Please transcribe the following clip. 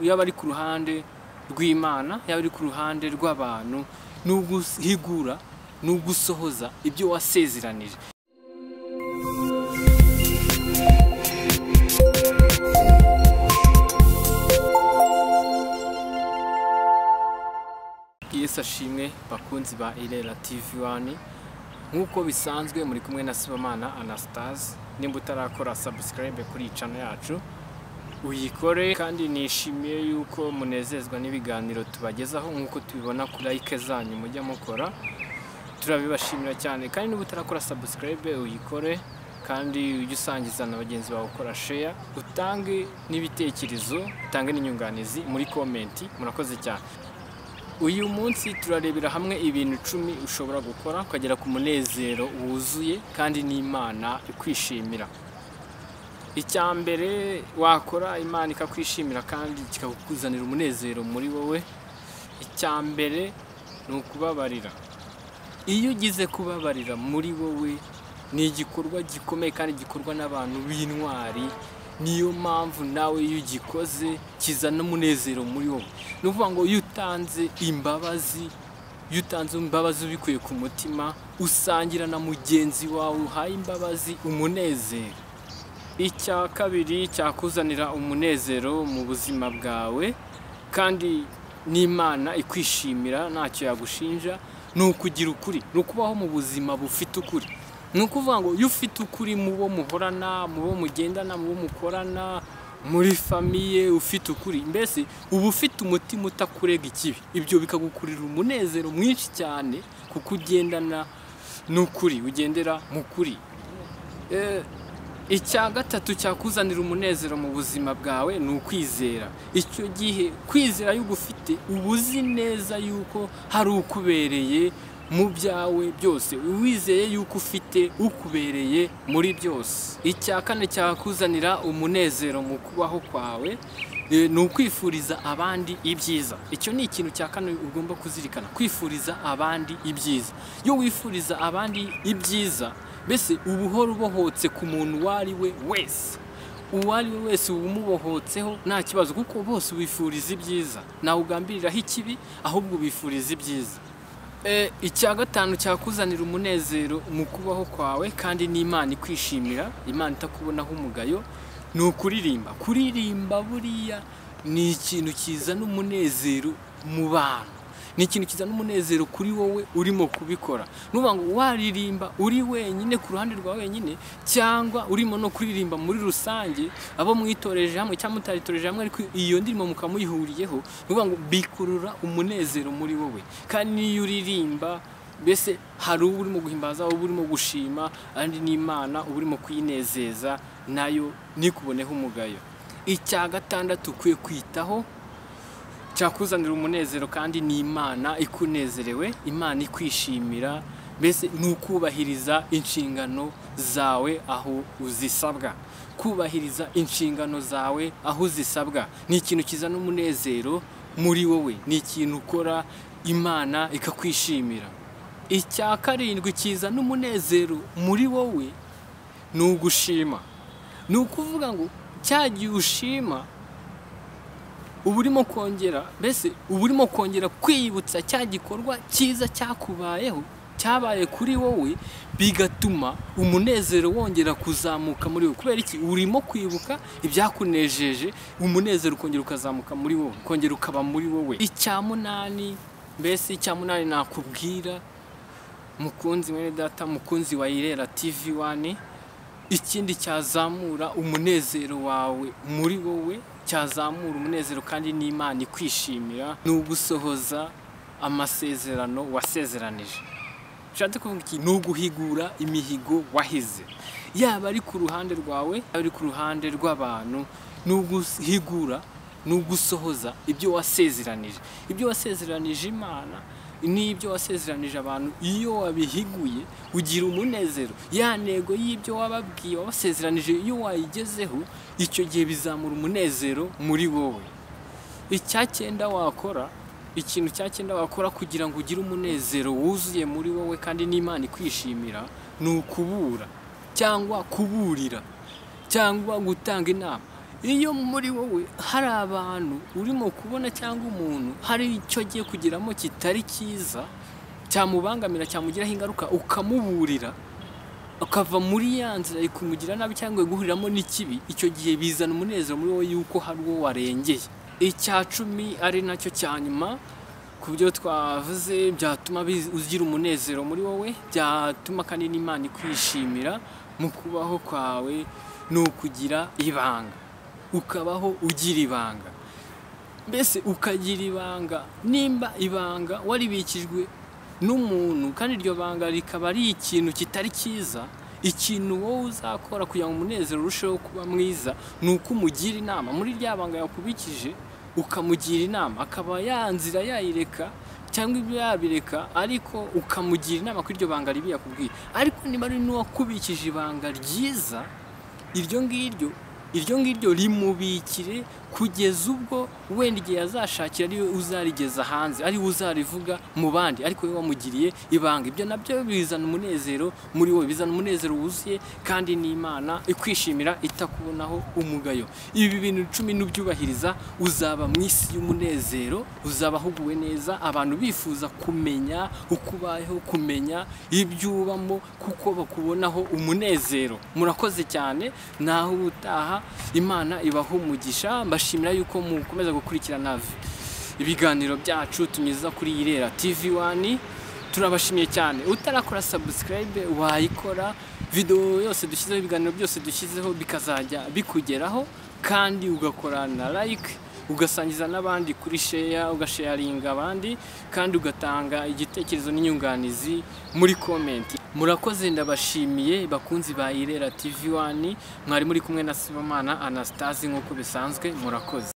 yaba ari ku ruhande rw'Imana yaba ari ku ruhande rw'abantu n'uguhigura n'ugusohoza ibyo wasezeranije. Yesu ashimwe bakunzi ba IRERA TV 1 nkuko bisanzwe muri kumwe na Sibomana Anastase. Nimba utarakora subscribe kuri channel yacu uyikore, kandi nishimiye yuko munezezwa n'ibiganiro tubagezaho nkuko tubibona kuri like zanyu mujya mukora, turabibashimira cyane. Kandi niba utarakora subscribe uyikore, kandi ujye usangiza na bagenzi bawe, ukora share, utange n'ibitekerezo, utange n'inyunganizi muri comment. Murakoze cyane. Uyu munsi turarebera hamwe ibintu 10 ushobora gukora ukagera ku munezero wuzuye kandi n'Imana ikwishimira. Icyambere wakora Imana ikakwishimira kandi kikakuzanira umunezero muri wowe. Icyambere ni ukubabarira. Iyo ugize kubabarira muri wowe ni igikorwa gikomeye kandi gikorwa n'abantu b'intwari. Niyo mpamvu nawe iyo ugikoze kizana umunezero muri wowe. Ni ukuvuga ngo iyo utanze imbabazi ubikuye ku mutima, usangira na mugenzi wawe uhaye imbabazi umunezero. Icya kabiri cyakuzanira umunezero mu buzima bwawe kandi n'Imana ikwishimira ntacyo yagushinja, ni ukugira ukuri, ni ukubaho mu buzima bufite ukuri. Ni ukuvuga ngo iyo ufite ukuri mu bo muhorana, mu bo mugendana, mu bo mukorana, muri famiye, ufite ukuri, mbese uba ufite umutima utakurega ikibi. Ibyo bikagukurira umunezero mwinshi cyane kuko ugendana n'ukuri, ugendera mu kuri. Icya gatatu cyakuzanira umunezero mu buzima bwawe ni ukwizera. Icyo gihe kwizera yuko ufite ubuzi neza yuko hari ukubereye mu byawe byose, uwizeye yuko ufite ukubereye muri byose. Icya kane cyakuzanira umunezero mu kubaho kwawe ni ukwifuriza abandi ibyiza. Icyo ni ikintu cya kane ugomba kuzirikana, kwifuriza abandi ibyiza. Iyo wifuriza abandi ibyiza, mbese ubuhoro ubohotse ku muntu uwo ari we wese umubohotseho nta kibazo, kuko bose wifuriza ibyiza, nawe ugambiriraho ikibi, ahubwo ubifuriza ibyiza. Icya gatanu cyakuzanira umunezero mu kubaho kwawe kandi n'Imana ikwishimira, Imana itakubonaho umugayo, ni ukuririmba. Kuririmba buriya ni ikintu kizana umunezero mu bantu, ni ikintu kizana umunezero kuri wowe urimo kubikora. Nuvuga ngo waririmba uri wenyine ku ruhande rwa wenyine, cyangwa urimo no kuririmba muri rusange, abo mwitoreje hamwe cyangwa mutaritoreje hamwe, ariko iyo ndimo mukamuyihuriyeho, nuvuga ngo bikurura umunezero muri wowe. Kandi niyo uririmba, mbese hari ubu urimo guhimbaza, ubu urimo gushima, andi n'Imana ubu urimo kuyinezeza, nayo nikuboneho umugayo. Icya gatandatu ukwiye kwitaho cyakuzanira umunezero kandi n'Imana ikunezerewe, Imana ikwishimira, mbese ni ukubahiriza inshingano zawe aho uzisabwa. Kubahiriza inshingano zawe aho uzisabwa ni ikintu kizana umunezero muri wowe, ni ikintu ukora Imana ikakwishimira. Icya karindwi kizana umunezero muri wowe ni ugushima. Ni ukuvuga ngo cyagiye ushima ubu urimo kongera, mbese ubu urimo kongera kwibutsa cya gikorwa cyiza cyakubayeho, cyabaye kuri wowe, bigatuma umunezero wongera kuzamuka muri wowe. Kubera iki? Urimo kwibuka ibyakunejeje, umunezero ukongera ukazamuka muri wowe, kongera ukaba muri wowe. Icya munani nakubwira mukunzi mwene data, mukunzi wa IRERA TV 1, ikindi cyazamura umunezero wawe muri wowe, cyazamura umunezero kandi n'Imana ikwishimira, ni ugusohoza amasezerano wasezeranije. Nshatse kuvuga iki? Ni uguhigura imihigo wahize, yaba ari ku ruhande rwawe, yaba ari ku ruhande rw'abantu. Ni uguhigura, ni ugusohoza ibyo wasezeranije. Ibyo wasezeranije Imana n'ibyo wasezeranije abantu, iyo wabihiguye ugira umunezero. Ya ntego y'ibyo wababwiye wabasezeranije, iyo wayigezeho, icyo gihe bizamura umunezero muri wowe. Icyacyenda wakora, ikintu cyacyenda wakora kugira ngo ugire umunezero wuzuye muri wowe kandi n'Imana ikwishimira, ni ukubura cyangwa kuburira cyangwa gutanga inama. iyo muri wowe hari abantu urimo kubona cyangwa umuntu hari icyo agiye kugiramo kitari cyiza cyamubangamira cyamugiraho ingaruka ukamuburira ukava muri ya nzira ikumugira nabi cyangwa guhuriramo n'ikibi, icyo gihe bizana umunezero muri wowe yuko hari uwo warengeye. Icya 10 ari nacyo cyanyuma ku byo twavuze byatuma ugira umunezero muri wowe, byatuma kandi n'Imana ikwishimira mu kubaho kwawe, ni ukugira ibanga, ukabaho ugira ibanga. Mbese ukagira ibanga, nimba ibanga waribikijwe n'umuntu kandi iryo banga rikaba ari ikintu kitari cyiza, ikintu wowe uzakora kugira ngo umunezero urusheho kuba mwiza ni uko umugira inama muri rya banga yakubikije, ukamugira inama akaba yanzira yayireka cyangwa ibyo yabireka, ariko ukamugira inama kuri iryo banga ribi yakubwiye. Ariko niba ari n'uwakubikije ibanga ryiza, iryo ngiryo rimubikire kugeza ubwo wenda igihe yazashakira ariwe uzarigeza hanze, ariwe uzarivuga mu bandi, ariko we wamugiriye ibanga. Ibyo nabyo bizana umunezero muri wowe, bizana umunezero wuzuye, kandi n'Imana ikwishimira itakubonaho umugayo. Ibi bintu 10 n'ubyubahiriza uzaba mu isi y'umunezero, uzaba huguwe neza, abantu bifuza kumenya ukubayeho, kumenya ibyo ubamo, kuko bakubonaho umunezero. Murakoze cyane, naho utaha Imana ibaho umugisha. Mbashimira yuko mukomeza gukurikirana ibiganiro byacu tunyuza kuri IRERA TV 1. Turabashimiye cyane. Utarakora subscribe wayikora, video yose dushyizeho, ibiganiro byose dushyizeho bikazajya bikugeraho, kandi ugakora na like, ugasangiza n'abandi kuri share, ugasharinga abandi, kandi ugatanga igitekerezo n'inyunganizi muri comment. Murakoze, ndabashimiye bakunzi ba IRERA TV 1, mwari muri kumwe na Anastase nk'uko bisanzwe. Murakoze.